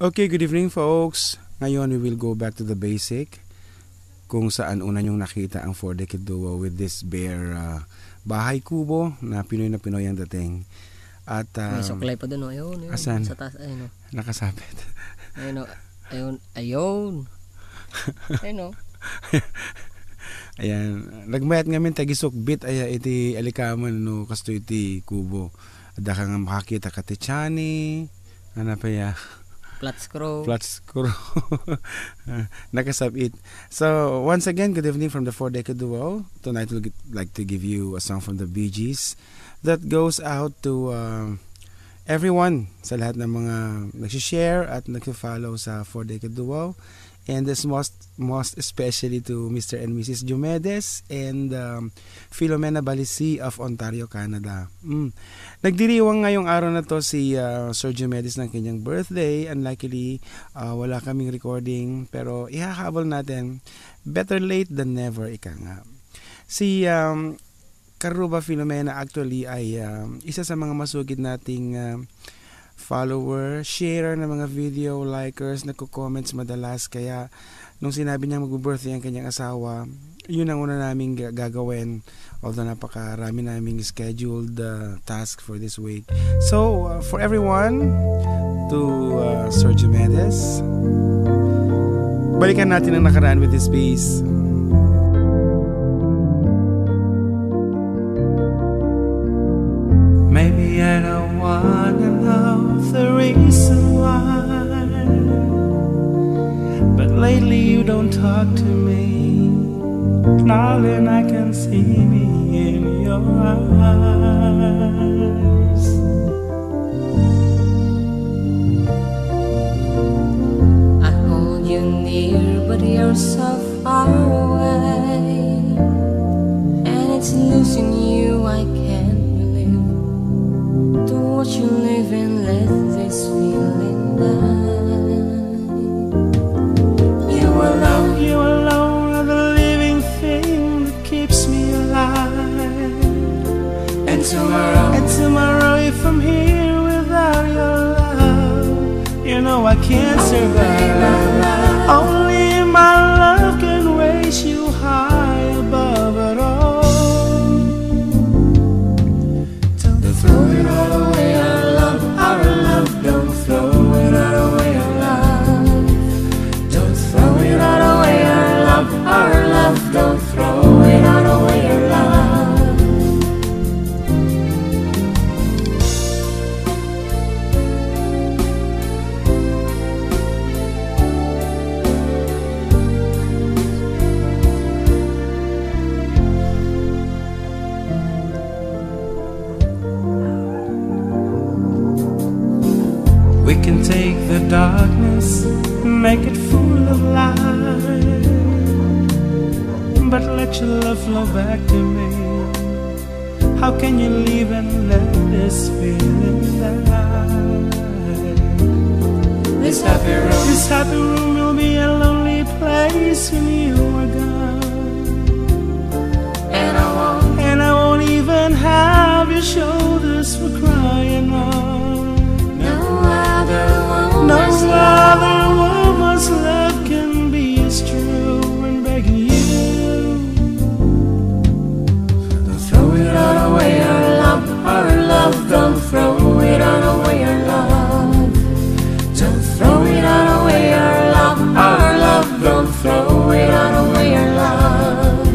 Okay, good evening folks. Ngayon we will go back to the basic kung saan una nyong nakita ang 4-decade duo with this bare bahay kubo na Pinoy ang dating. At may suklay pa doon, ayun. Asan? Sa taas, ayun. Nakasabit. Ayun. Ayun. Ayan, nagmayat ngamin tagisukbit aya iti alikaman no kasto iti kubo. Ada ka nga makakita ka ti Chani, ano pa ya? Flat screw. Nakasabit. So, once again, good evening from the 4-decade duo. Tonight we'll like to give you a song from the Bee Gees that goes out to everyone, sa lahat ng mga nagsishare at nagfollow sa 4-decade duo. And this most especially to Mr. and Mrs. Jumedes and Filomena Balisi of Ontario, Canada. Nagdiriwang ngayong araw na to si Sir Jumedes ng kanyang birthday. Unluckily, wala kaming recording, pero ihahabol natin. Better late than never, ika nga. Si Karuba Filomena actually ay isa sa mga masugid nating follower, sharer ng mga video, likers, nagko-comments madalas. Kaya nung sinabi niya mag-birthday ang kanyang asawa, yun ang una naming gagawin, although napakarami naming scheduled task for this week. So for everyone, to Sir Jumedes, balikan natin ang nakaraan with this piece. Maybe I don't wanna know the reason why, but lately you don't talk to me. Darling, I can see me in your eyes. I hold you near, but you're so far away, and it's losing you I can't believe. To watch you live and let this feeling die. You alone are the living thing that keeps me alive. And tomorrow if I'm here without your love, you know I can't survive. Only my love can raise you high above it all. Don't throw it all away, our love, don't throw it all away, our love. Don't throw it all away, our love, don't throw it all away, our love. We can take the darkness, make it full of light, but let your love flow back to me. How can you leave and let this feeling die? This happy room will be a lonely place when you are gone, and I won't even have your shoulders for crying on. No other woman's love can be as true when begging you. Don't throw it all away, our love, don't throw it all away, our love. Don't throw it all away, our love, don't throw it all away, our love.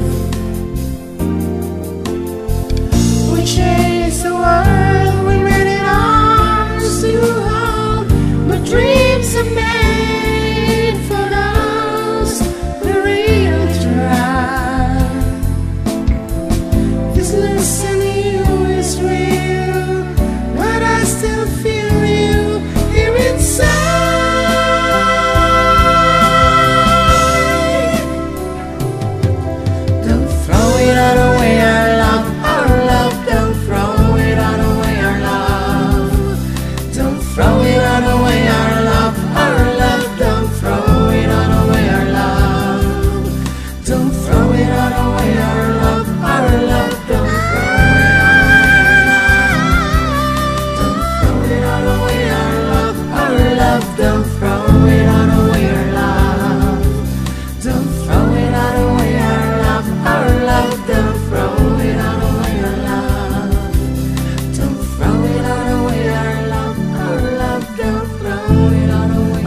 We chase the world, we made it ours to hold, but dreams have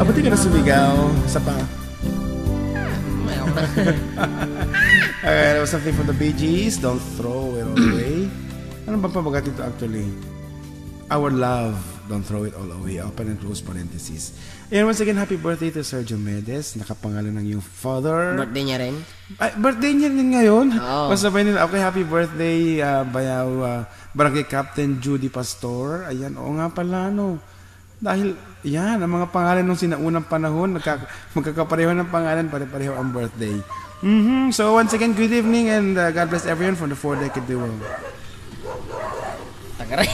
Abuti ka na sumigaw. Sa pa. Okay, that was something from the Bee Gees. Don't throw it all away. Ano ba pabagat ito actually? Our love. Don't throw it all away. Open and close parentheses. And once again, happy birthday to Sergio Medes. Nakapangalan ng iyong father. Birthday niya rin? Ay, birthday niya rin ngayon. Oo. Pasabay nila. Okay, happy birthday, Bayaw, Barangay Captain Judy Pastor. Ayan, oo nga pala, no. Dahil, yan, ang mga pangalan nung sinaunang panahon, magkakapareho ng pangalan, pare-pareho ang birthday. So, once again, good evening and God bless everyone from the 4 Decade Duo. Tagaray.